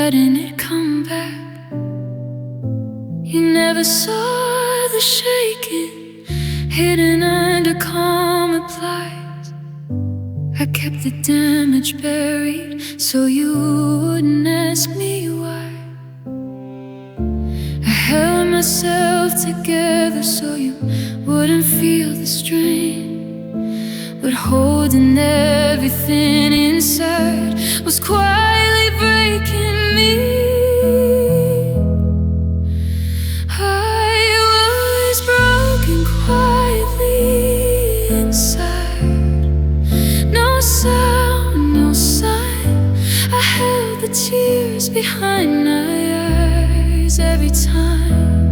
letting it come back. You never saw the shaking hidden under calm replies. I kept the damage buried so you wouldn't ask me why. I held myself together so you wouldn't feel the strain, but holding everything inside was quietly breaking me. I was broken quietly inside. No sound, no sign. I held the tears behind my eyes every time.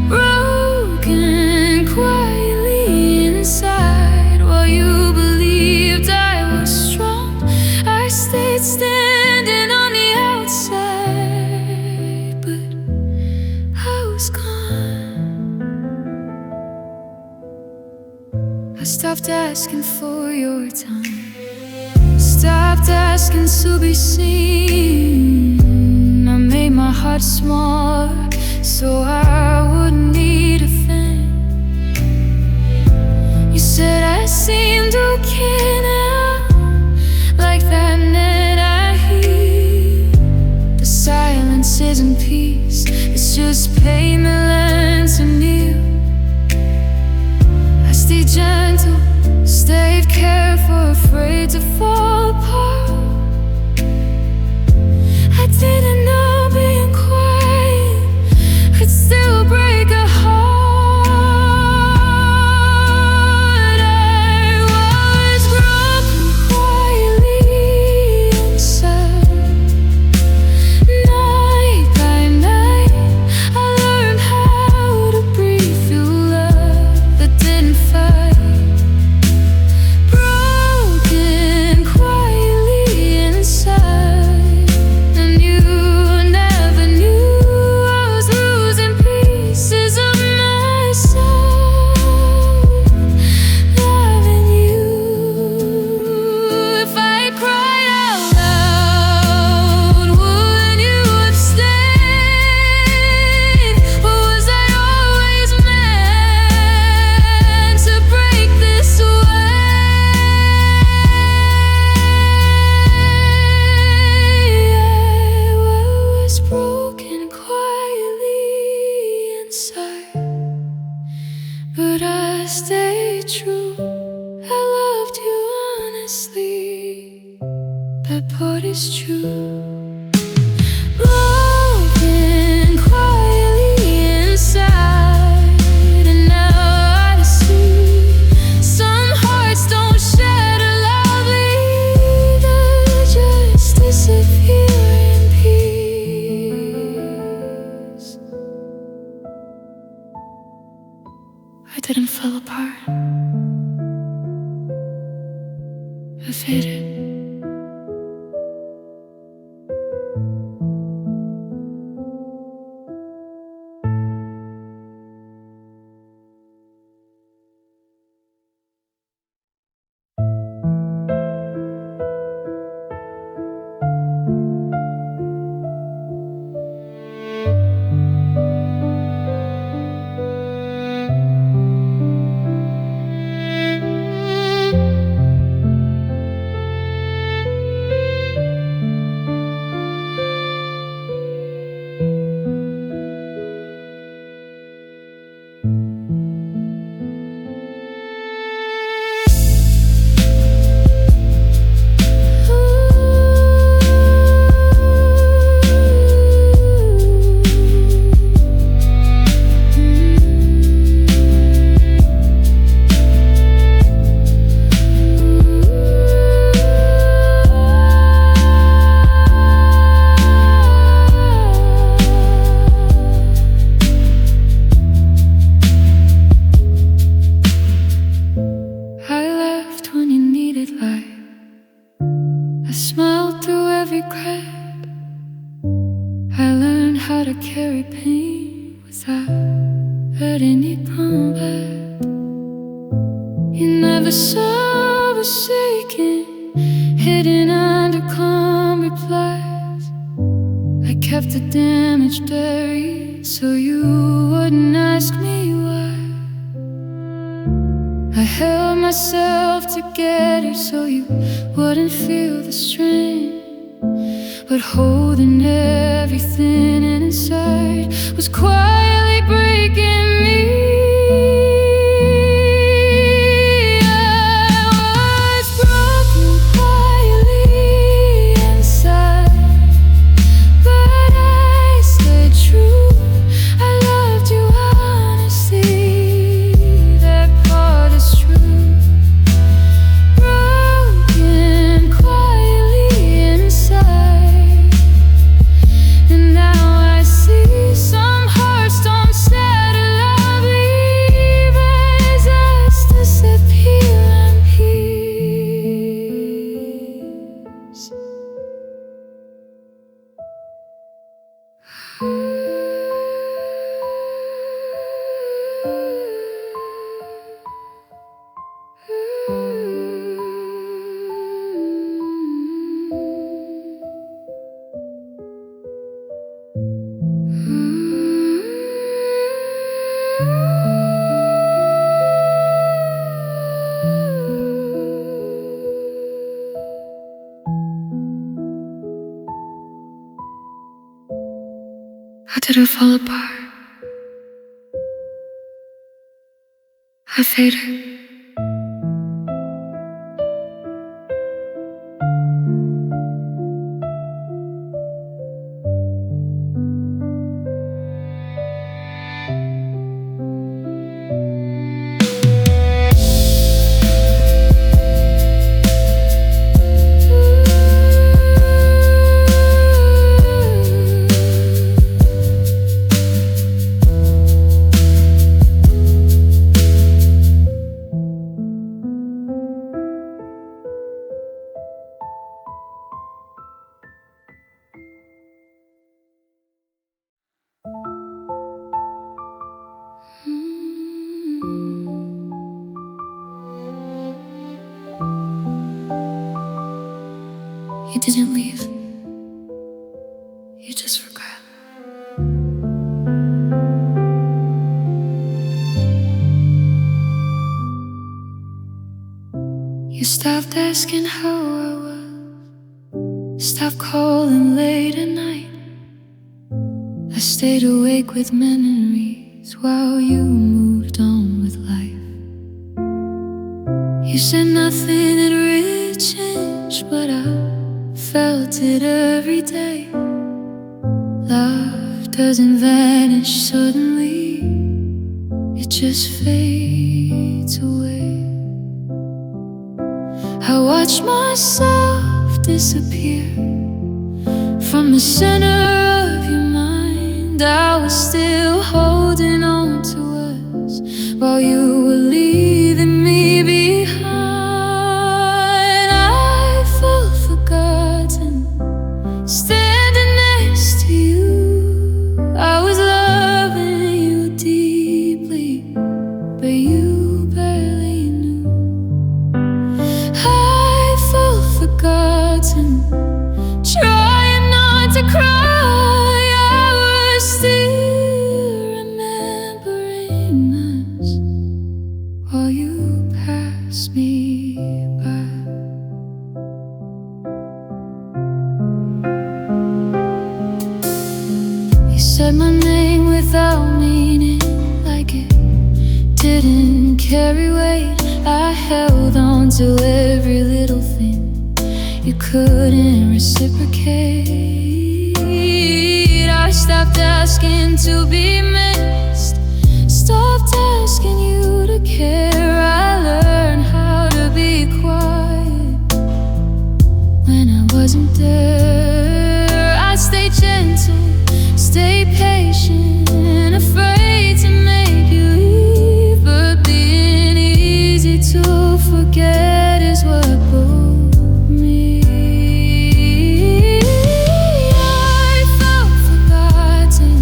Broken quietly inside. While you believed I was strong, I stayed standing on the outside, but I was gone. I stopped asking for your time, stopped asking to be seen. I made my heart smaller so I wouldn't need a thing. You said I seemed okay now, like that net I hear. The silence isn't peace, it's just pain that lends an ear. I stayed gentle, stayed careful, afraid to fall apart. I didn't know being quiet could still break a heart. I was broken quietly inside. Night by night, I learned how to breathe through love that didn't fight. Broken quietly inside, and you never knew I was losing pieces of myself, loving you. If I cried out loud, would you have stayed? Or was I always meant to break this way? I was broken quietly inside, but I stayed true. I loved you honestly, that part is true. Broken quietly inside, and now I see some hearts don't shatter loudly, they just disappear in peace. I didn't fall apart, I faded. I smiled through every crack. I learned how to carry pain without letting it come back. You never saw us shaking, hidden under calm replies. the damage buried, so you wouldn't ask me why. I held myself together so you wouldn't feel the strain. But holding everything inside was quietly breaking me. I was broken quietly inside, but I stayed true. I loved you honestly, that part is true. Broken quietly inside, and now I see some hearts don't set a love, leave as us disappear in peace. How did it fall apart? I faded. You didn't leave. You just forgot. You stopped asking how I was, stopped calling late at night. I stayed awake with memories while you moved on with life. You said nothing had really changed, but I felt it every day. Love doesn't vanish suddenly, it just fades away. I watch myself disappear from the center of your mind. I was still holding on to us while you were leaving me behind. I felt forgotten, standing next to you. I was loving you deeply, but you barely knew. I felt forgotten, trying not to cry. I was still remembering us while you passed me by. You said my name without meaning, like it didn't carry weight. I held on to every little thing you couldn't reciprocate. I stopped asking to be missed, stopped asking you to care. I learned how to be quiet when I wasn't there. I stayed gentle, stayed patient, afraid to make you leave, but being easy to forget is what broke me. I felt forgotten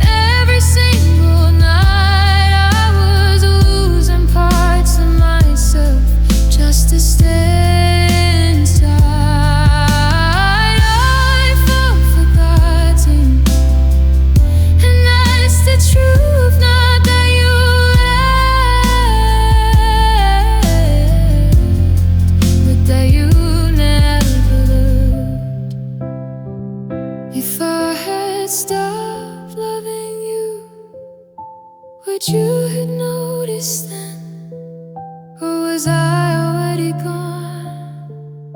every single night. I was losing parts of myself just to stay inside. I felt forgotten that you had noticed then? Or was I already gone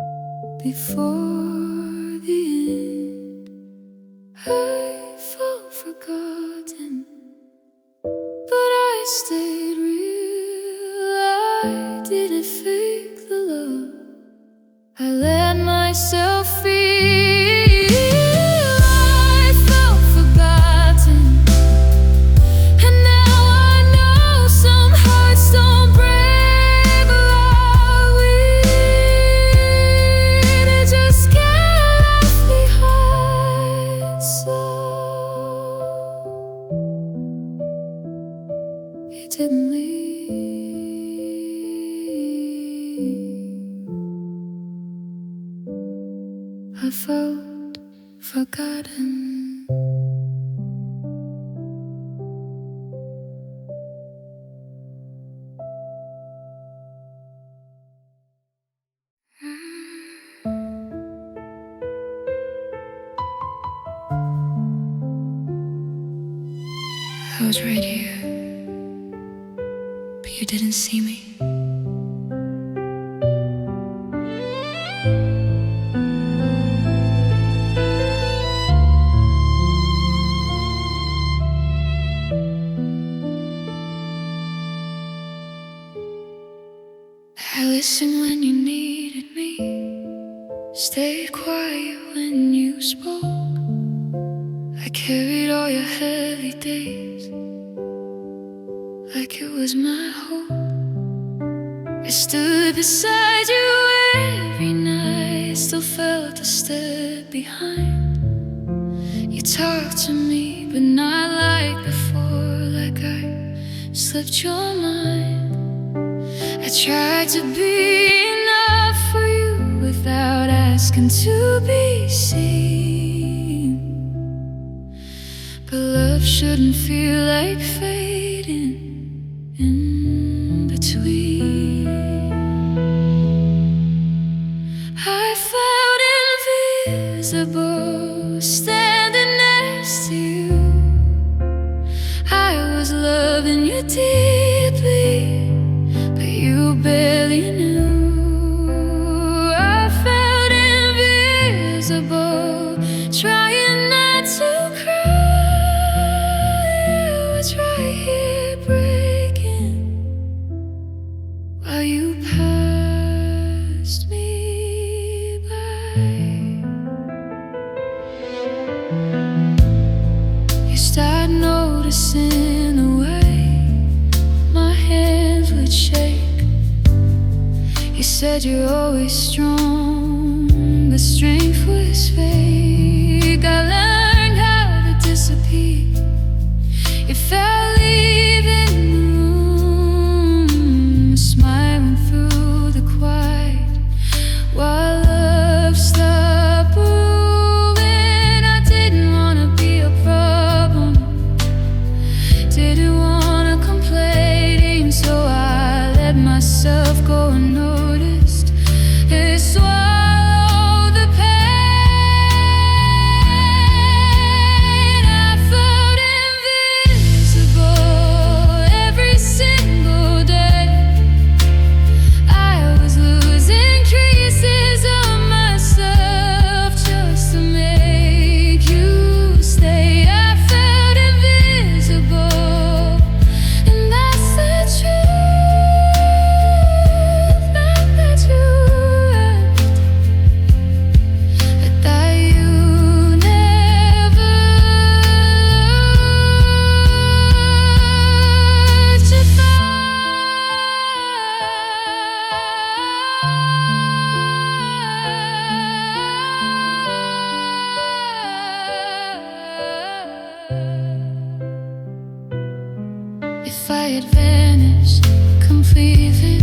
before the end? I felt forgotten, but I stayed real. I didn't fake the love, I let myself feel. I felt forgotten, and now I know some hearts don't break like we did. Just get left behind, so it didn't leave. I felt forgotten. I was right here, but you didn't see me. I listened when you needed me, stayed quiet when you spoke. I carried all your heavy days like it was my hope. I stood beside you every night, still felt a step behind. You talked to me, but not like before, like I slipped your mind. I tried to be enough for you without asking to be seen. But love shouldn't feel like fading in between. I felt invisible standing next to you. I was loving you deeply, you barely knew. I felt invisible, trying not to cry. I was right here breaking while you passed me by. You started noticing the way my hands would shake. You said you're always strong, but strength was fake. I learned how to disappear. You felt leaving the room, smiling through the quiet while love stopped moving. I didn't wanna be a problem, didn't wanna complain, so I let myself go and swallow the pain. I felt invisible every single day. I was losing pieces of myself just to make you stay. I felt invisible, and that's the truth. Not that you if I had vanished completely,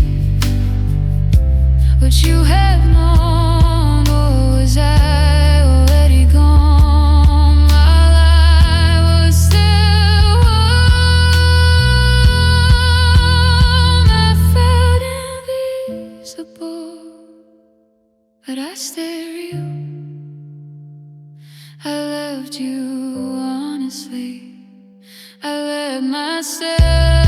would you have known, or was I already gone while I was still home? I felt invisible, but I stayed real. I loved you honestly, I let myself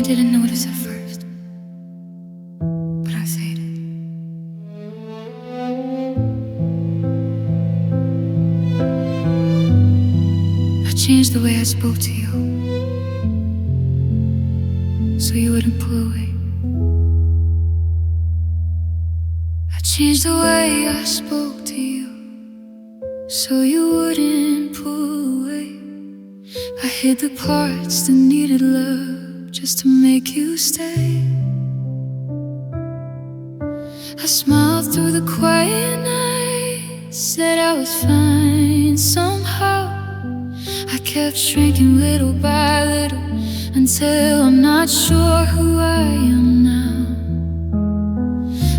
I didn't notice at first, but I faded. I changed the way I spoke to you, so you wouldn't pull away. I changed the way I spoke to you, so you wouldn't pull away. I hid the parts that needed love just to make you stay. I smiled through the quiet night, said I was fine somehow. I kept shrinking little by little until I'm not sure who I am now.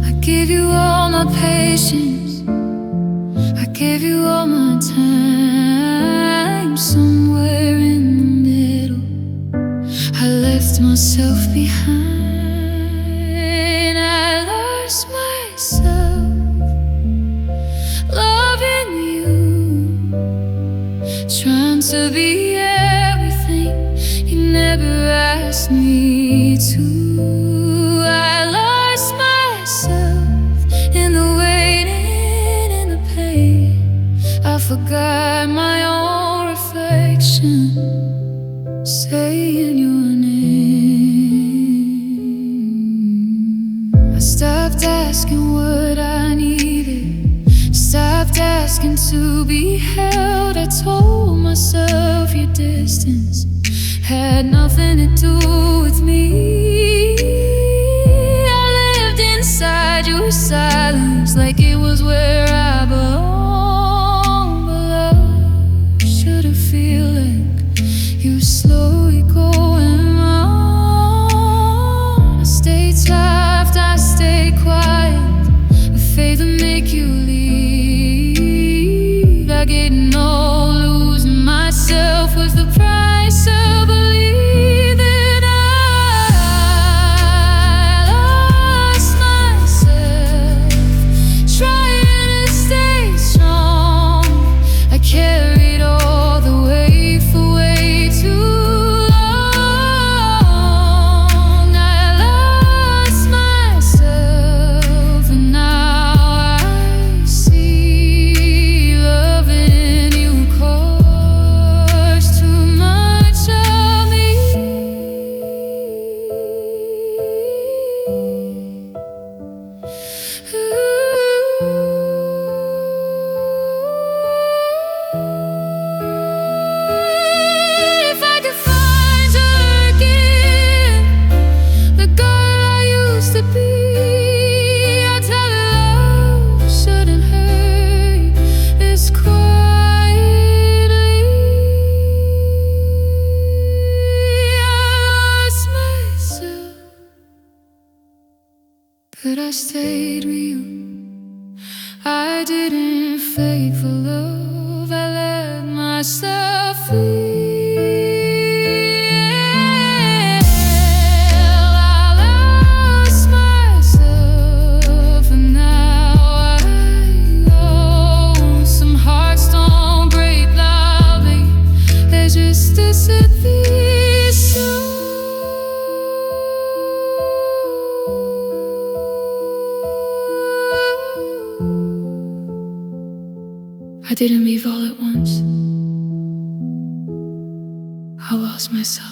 I gave you all my patience, I gave you all my time. Somewhere in the middle, I left myself behind. I lost myself loving you, trying to be everything you never asked me to. I lost myself in the waiting, in the pain. I forgot my own reflection saying your name. I stopped asking what I needed, stopped asking to be held. I told myself your distance had nothing to do with me. I lived inside your silence like it was where I belong. But love shouldn't feel like you slowly going wrong. I stayed soft, I stayed quiet, afraid to make you leave. I didn't know losing myself was the price of believing. I lost myself trying to stay strong. I carried all the weight for way too long. I lost myself, and now I see loving you cost too much of me. If I could find her again, the girl I used to be, I'd tell her love shouldn't hurt this quietly. I lost myself, but I stayed with you. I didn't fake for love, I let myself feel. I lost myself, and now I know some hearts don't break loudly, they just disappear soon. I didn't leave all at once. I lost myself.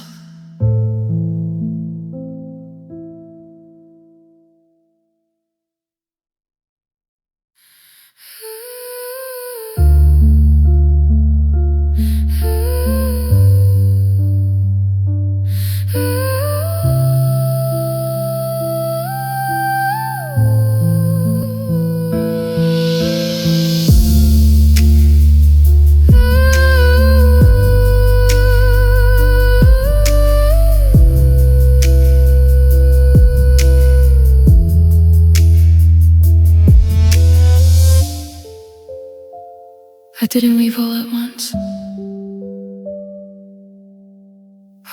I didn't leave all at once.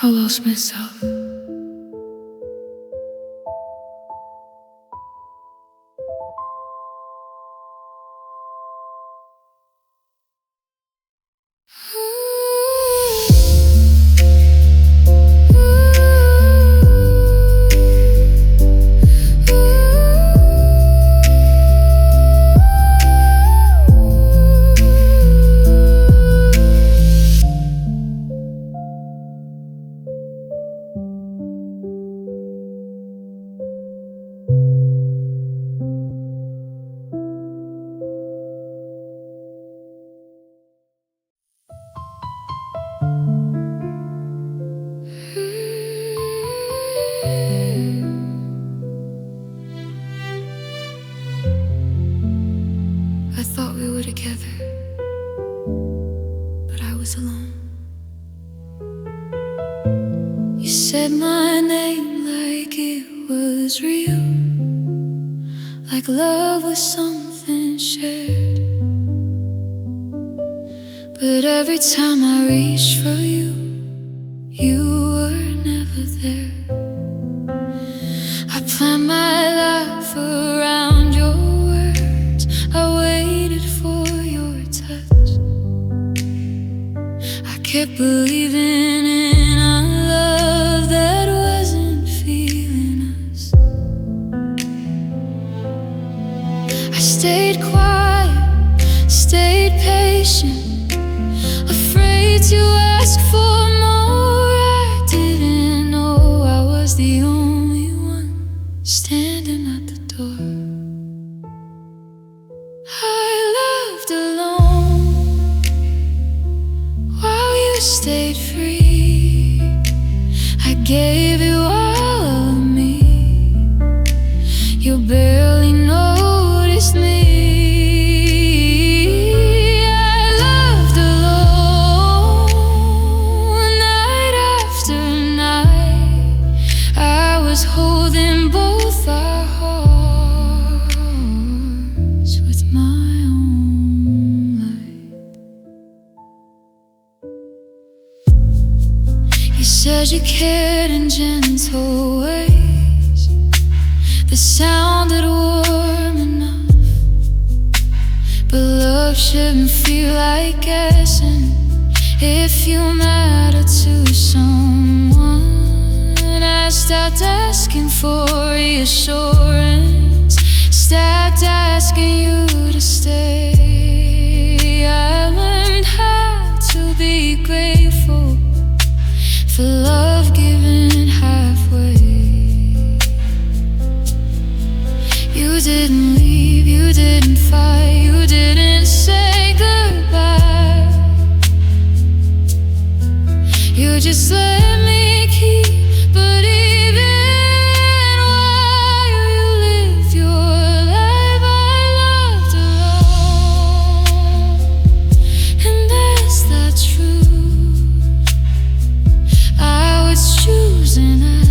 I lost myself. You said my name like it was real, like love was something shared. But every time I reached for you, you were never there. I planned my life around your words, I waited for your touch. I kept believing in a love that wasn't feeling us. I stayed quiet, stayed patient, afraid to ask for more. I didn't know I was the only one standing at the door. I loved alone while you stayed free. I gave you all of me. You barely noticed me. I loved alone night after night. I was holding both our hearts with my own light. You said you cared in gentle ways that sounded warm enough, but love shouldn't feel like guessing if you matter to someone. I stopped asking for reassurance, stopped asking you to stay. I learned how to be grateful for love given halfway. You didn't leave, you didn't fight, you didn't say goodbye. You just let me keep believing while you lived your life. I loved alone, and that's the truth. I was choosing us,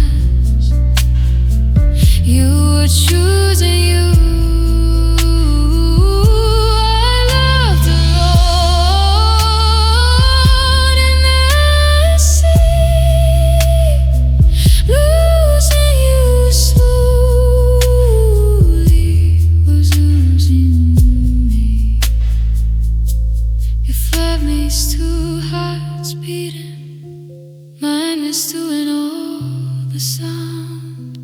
you were choosing you. I loved alone, and I see losing you slowly was losing me. Your family's two hearts beating, mine is doing all the sound.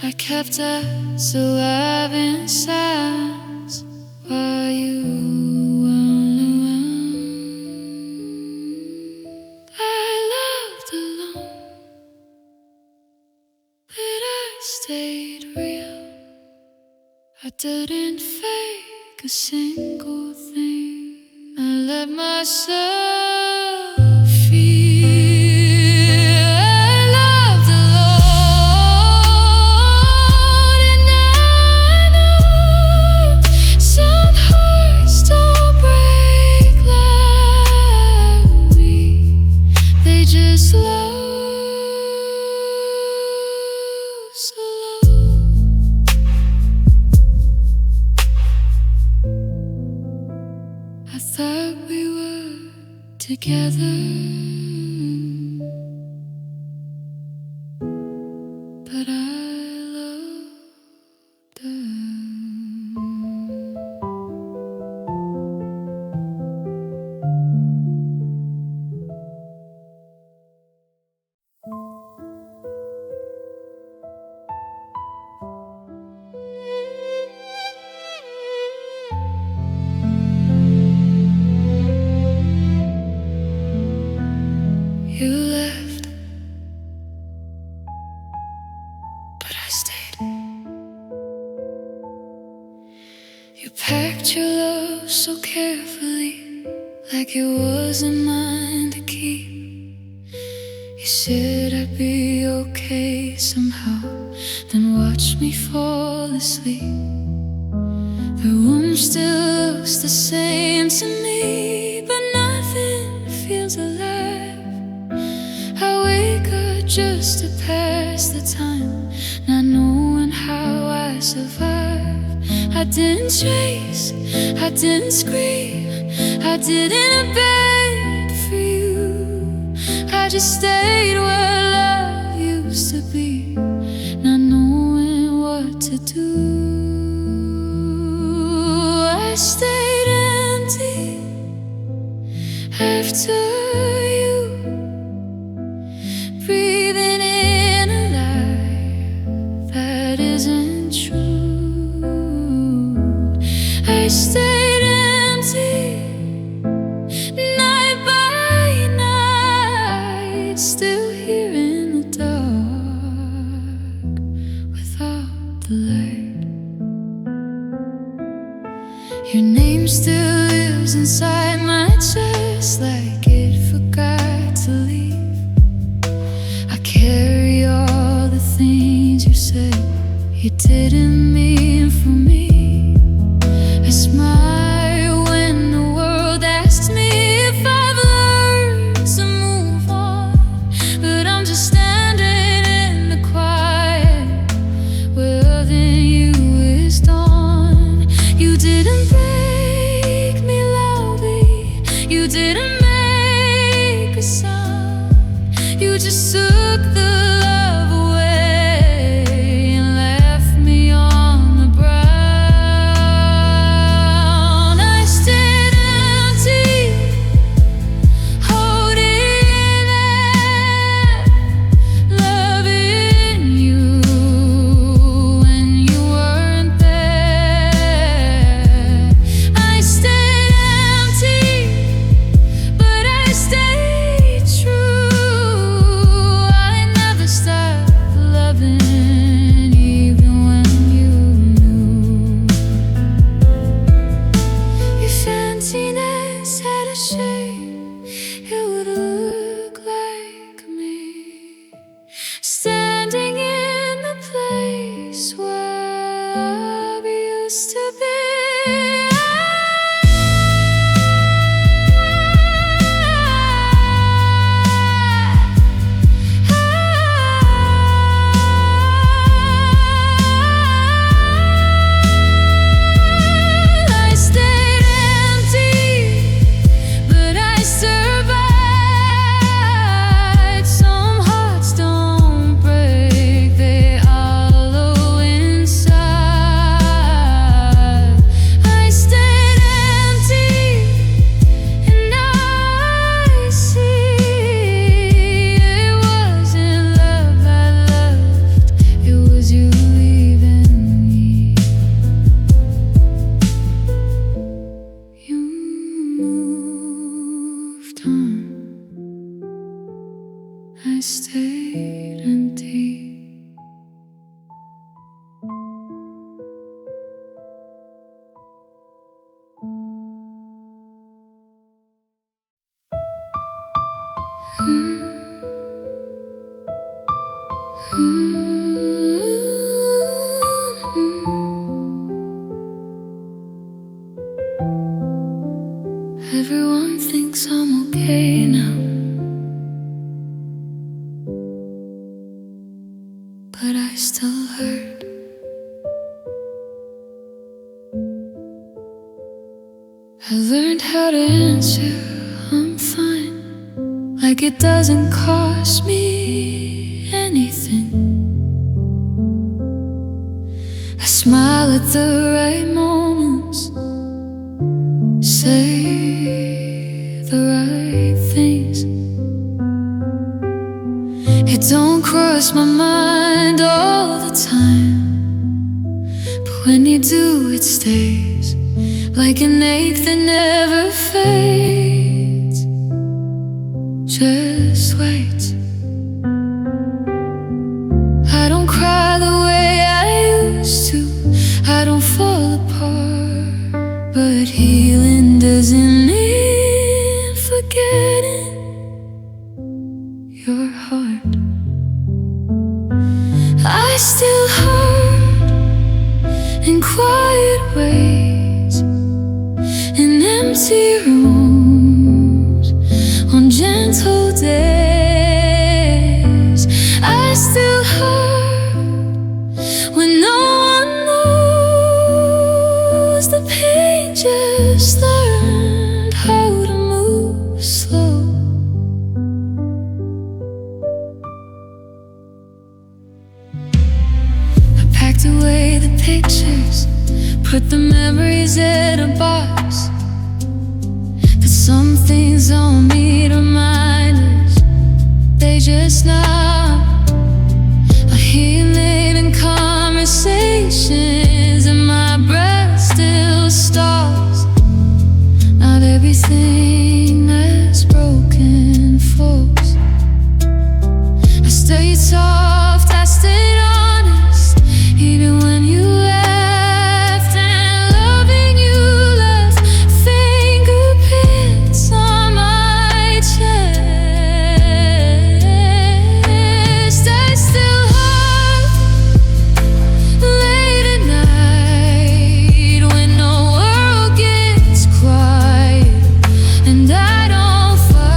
I kept us alive in silence while you wound around. I loved alone, but I stayed real. I didn't fake a single thing. I let myself feel. I loved alone, and I know some hearts don't break like me. They just love so low. I thought we were together, but I loved her. You left, but I stayed. You packed your love so carefully, like it wasn't mine to keep. You said I'd be okay somehow, then watched me fall asleep. The room still looks the same to me, but nothing feels alive. I wake just to pass the time, not knowing how I survived. I didn't chase, I didn't scream, I didn't beg for you. I just stayed where love used to be, not knowing what to do. I stayed empty after you, breathing in a life that isn't true. I stayed empty night by night, still here in the dark without the light. Your name still lives inside my chest like it forgot to leave. I carry all the things you said you didn't mean for me. I smile when the world asks me if I've learned to move on, but I'm just standing in the quiet where loving you is dawn. You didn't break me loudly, you didn't make a sound, you just took the love away and left me on the ground. I stayed empty, holding that, loving you when you weren't there. I stayed empty, but I stayed true. I never stopped loving, even when you knew. If emptiness had a shape, it would look like me, standing in the place where love used to be. I stayed empty, but I survived. Some hearts don't break, they hollow inside. I stayed empty, and I see it wasn't love I loved, it was you leaving me. You moved on, I stayed empty. Everyone thinks I'm okay now, but I still hurt. I learned how to answer I'm fine, like it doesn't cost me anything. I smile at the right moments, say the right things. It don't cross my mind all the time, but when you do, it stays like an ache that never fades. Just wait. I don't cry the way I used to, I don't fall apart, but healing doesn't mean forgetting your heart. I still hurt in quiet ways, in empty rooms, on gentle days. Put the memories in a box, but some things don't need reminders. They just know. I hear you late in conversations, and my breath still stalls. Not everything that's broken, folks. I stayed soft, I stayed honest, even when you left. And loving you left fingerprints on my chest. I still hurt late at night when the world gets quiet and I don't fight.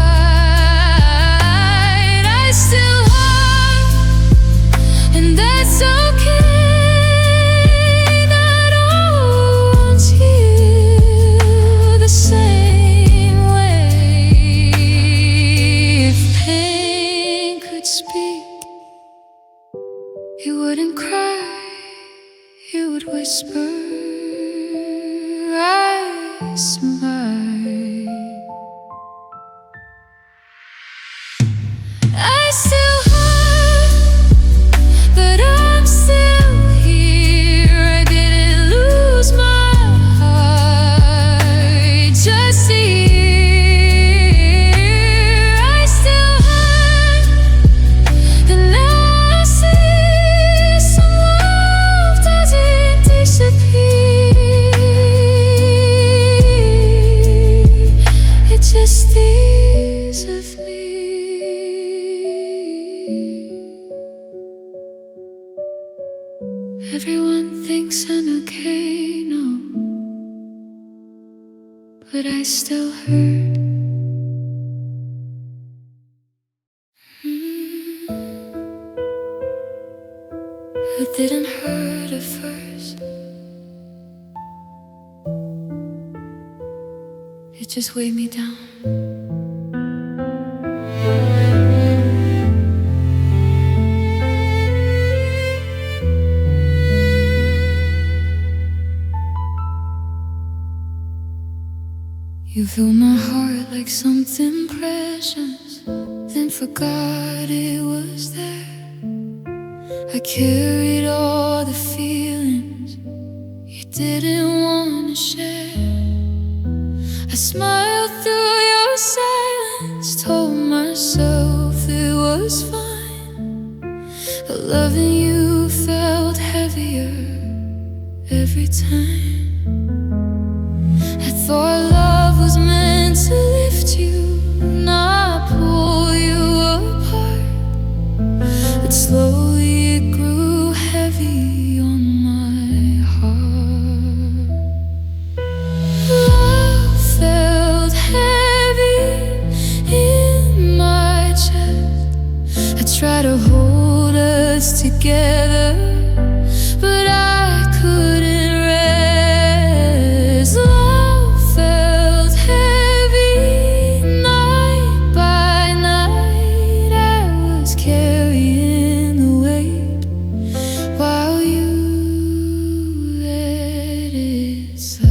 I still hurt, and that's okay. Not all wounds heal the same way. If pain could speak, it wouldn't cry, it would whisper. I smile. I still hurt, but I'm still here. I didn't lose my heart just a year. I still hurt, and now I see some love doesn't disappear. It just stays of me. Everyone thinks I'm okay, no, but I still hurt. It didn't hurt at first, it just weighed me down. You filled my heart like something precious, then forgot it was there. I carried all the feelings you didn't want to share. I smiled through your silence, told myself it was fine, but loving you felt heavier every time. I thought love was meant to lift you, not pull you apart, but slowly it grew heavy on my heart. Love felt heavy in my chest. I tried to hold us together, but I couldn't rest. Love felt heavy night by night. I was carrying the weight while you let it slide.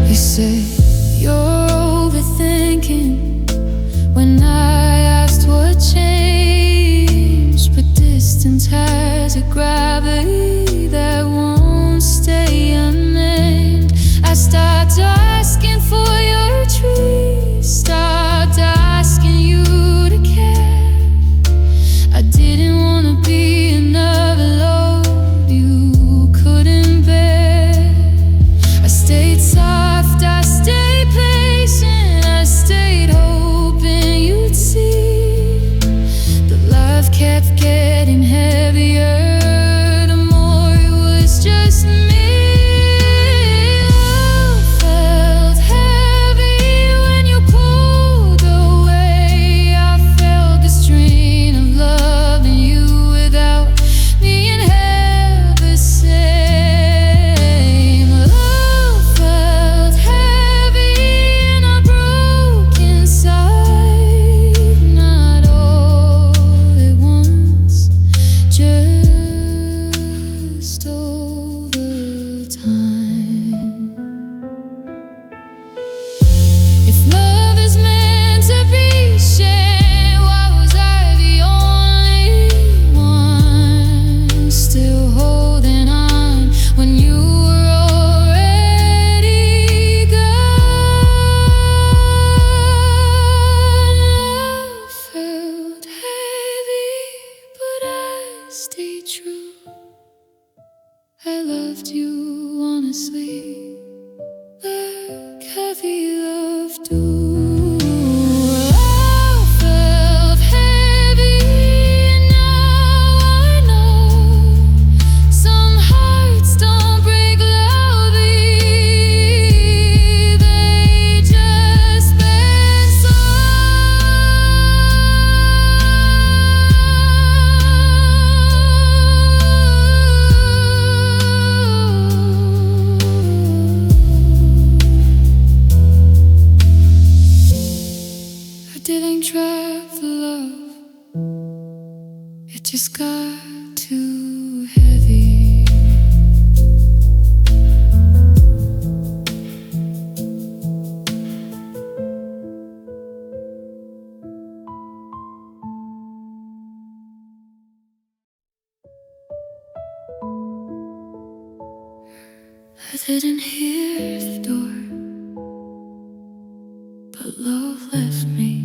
You say you're overthinking when I asked what changed, but distance has a gravity that won't stay unnamed. I stopped asking for your trees, stopped asking you to care. I didn't want to be another load you couldn't bear. I stayed soft, I stayed patient, I stayed hoping you'd see. The love kept getting heavier, the more it was just me. Love felt just got too heavy. I didn't hear the door, but love left me.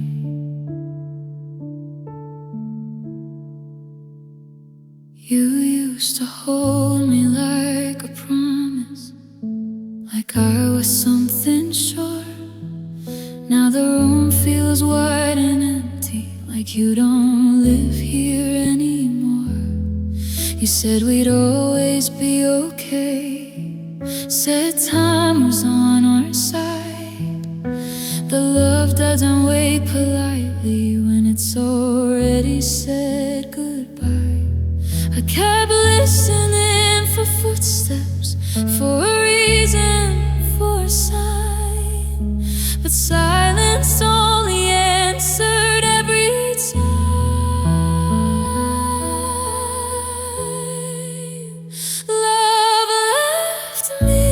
You used to hold me like a promise, like I was something sure. Now the room feels wide and empty, like you don't live here anymore. You said we'd always be okay, said time was on our side. The love doesn't wait politely when it's already said goodbye. I kept listening for footsteps, for a reason, for a sign, but silence only answered every time. Love left me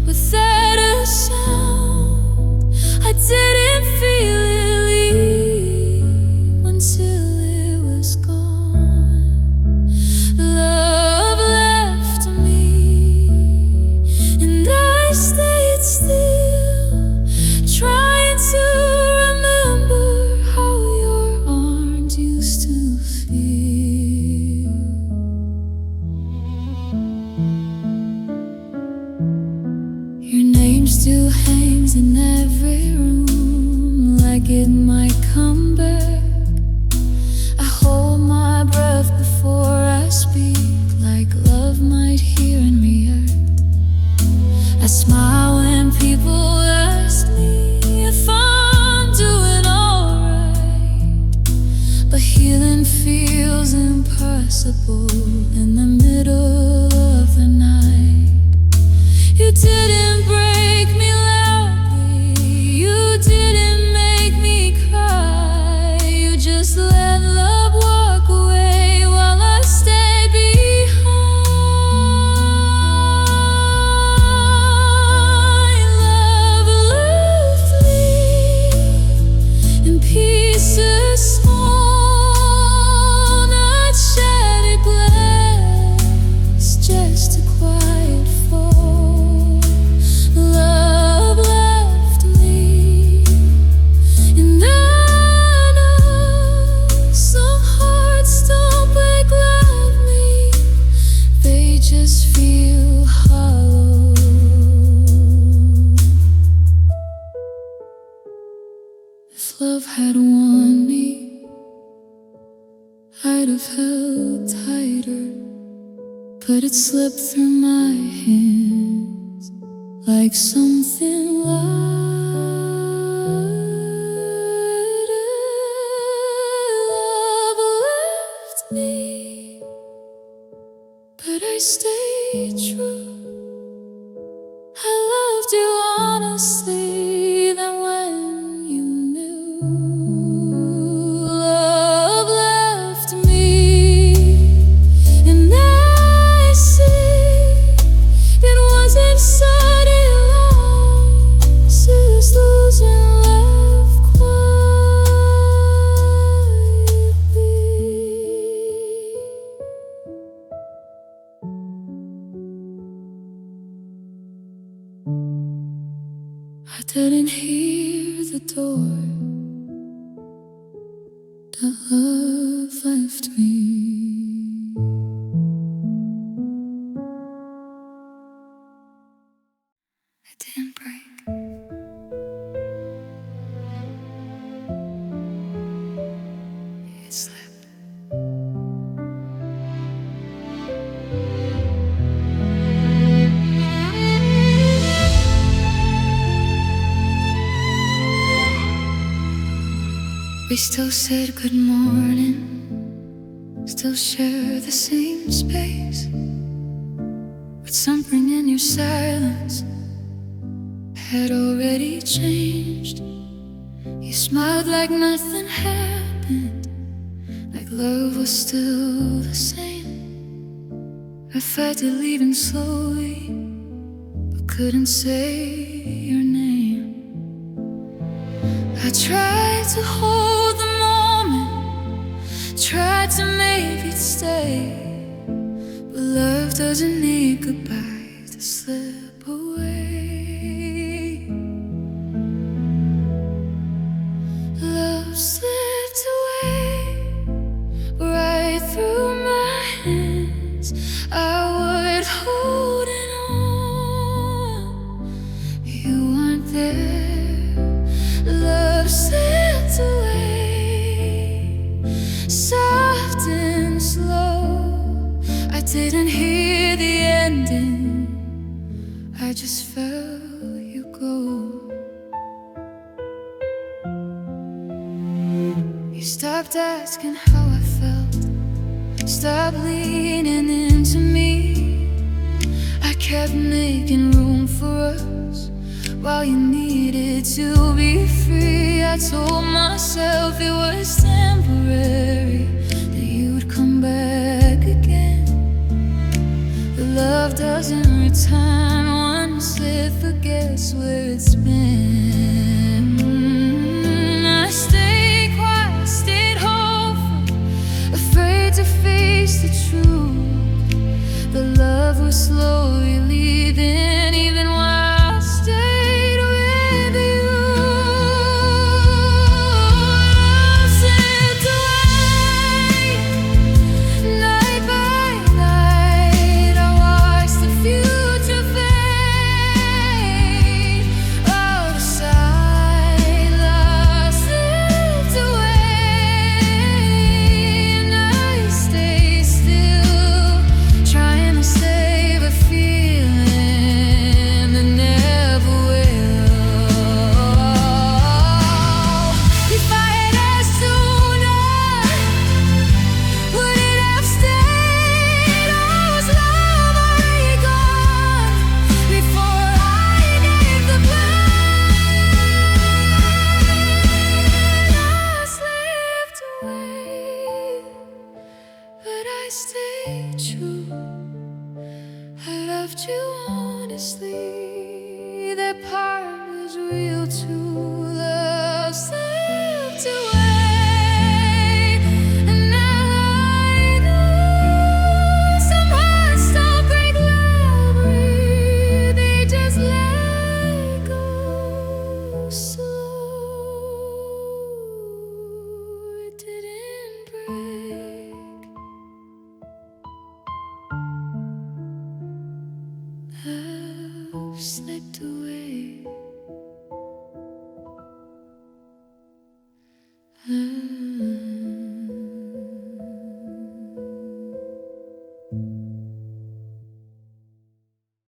without a sound. I didn't feel it leave until it was gone. Love left me, and I stayed still, trying to remember how your arms used to feel. Your name still hangs in every room, like it might come back. I hold my breath before I speak, like love might hear and react. I smile when people ask me if I'm doing alright, but healing feels impossible in the middle of the night. You didn't break me loudly, you didn't make me cry. You just let love walk away while I stayed behind. Love left me in pieces small, not shattered glass, just a quiet fall. Love left me, and I know some hearts don't break like me, they just feel hollow. If love had won me, I'd have held tighter, but it slipped through my hands like something lighter. Love left me, but I stayed true. I loved you honestly, even when you knew. Love left me, and I see it wasn't sudden loss, it was losing love quietly. I didn't hear the door that love left me. I didn't break. It slipped. We still said good morning, still share the same space, but something in your silence had already changed. You smiled like nothing happened, like Love was still the same. I tried to leave him slowly, but couldn't say your name. I tried to hold the moment, tried to make it stay, but love doesn't need goodbye to slip away. Love slipped away right through my hands. I would hold it on. You weren't there. Love slipped away, soft and slow. I didn't hear the ending, I just felt you go. You stopped asking how I felt, stopped leaning into me. I kept making room for us while you needed to be free. I told myself it was temporary, that you'd come back again. But love doesn't return once it forgets where it's been. I stayed quiet, stayed hopeful, afraid to face the truth. The love was slowly leaving, even while I stayed with you. Love slipped away, night by night. I watched the future fade out of sight. Love slipped away, and I stayed still, trying to save a feeling that never will. If I had asked sooner, would it have stayed, or was love already gone before I gave the blame? I slipped away, but I stayed true. I loved you honestly, that part was real too. Love slipped away, and now I know some hearts don't break loudly, they just let go slow. It didn't break. Love slipped away.